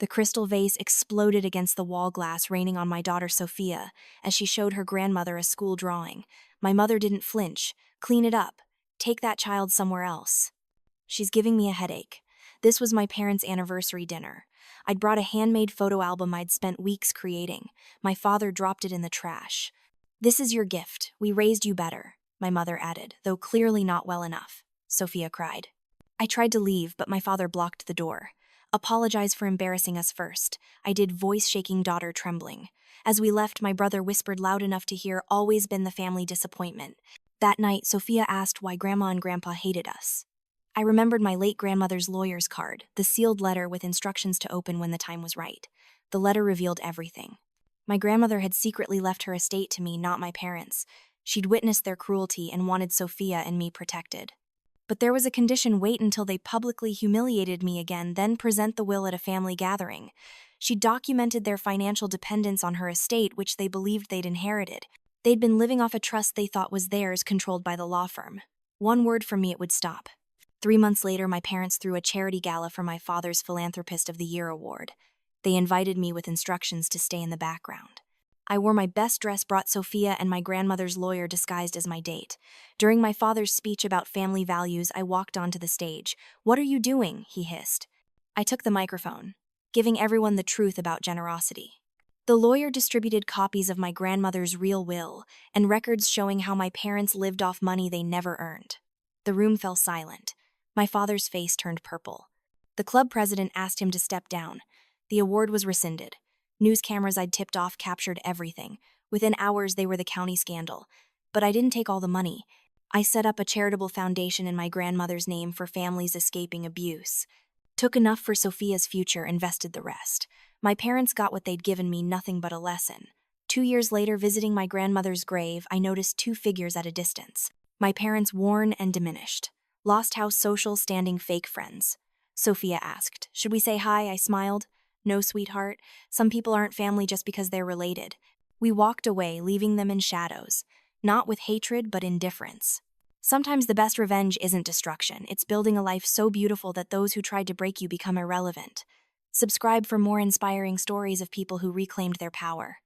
The crystal vase exploded against the wall glass, raining on my daughter Sophia as she showed her grandmother a school drawing. My mother didn't flinch. Clean it up. Take that child somewhere else. She's giving me a headache. This was my parents' anniversary dinner. I'd brought a handmade photo album I'd spent weeks creating. My father dropped it in the trash. This is your gift. We raised you better, my mother added, though clearly not well enough, Sophia cried. I tried to leave, but my father blocked the door. Apologize for embarrassing us first, I did, voice shaking, daughter trembling. As we left, my brother whispered loud enough to hear, always been the family disappointment. That night, Sophia asked why Grandma and Grandpa hated us. I remembered my late grandmother's lawyer's card, the sealed letter with instructions to open when the time was right. The letter revealed everything. My grandmother had secretly left her estate to me, not my parents. She'd witnessed their cruelty and wanted Sophia and me protected. But there was a condition: wait until they publicly humiliated me again, then present the will at a family gathering. She documented their financial dependence on her estate, which they believed they'd inherited. They'd been living off a trust they thought was theirs, controlled by the law firm. One word from me, it would stop. 3 months later, my parents threw a charity gala for my father's Philanthropist of the Year award. They invited me with instructions to stay in the background. I wore my best dress, brought Sophia and my grandmother's lawyer disguised as my date. During my father's speech about family values, I walked onto the stage. What are you doing? He hissed. I took the microphone, giving everyone the truth about generosity. The lawyer distributed copies of my grandmother's real will and records showing how my parents lived off money they never earned. The room fell silent. My father's face turned purple. The club president asked him to step down. The award was rescinded. News cameras I'd tipped off captured everything. Within hours, they were the county scandal. But I didn't take all the money. I set up a charitable foundation in my grandmother's name for families escaping abuse. Took enough for Sophia's future, invested the rest. My parents got what they'd given me, nothing but a lesson. 2 years later, visiting my grandmother's grave, I noticed 2 figures at a distance. My parents, worn and diminished. Lost house, social standing, fake friends. Sophia asked, "Should we say hi?" I smiled. "No, sweetheart. Some people aren't family just because they're related." We walked away, leaving them in shadows. Not with hatred, but indifference. Sometimes the best revenge isn't destruction. It's building a life so beautiful that those who tried to break you become irrelevant. Subscribe for more inspiring stories of people who reclaimed their power.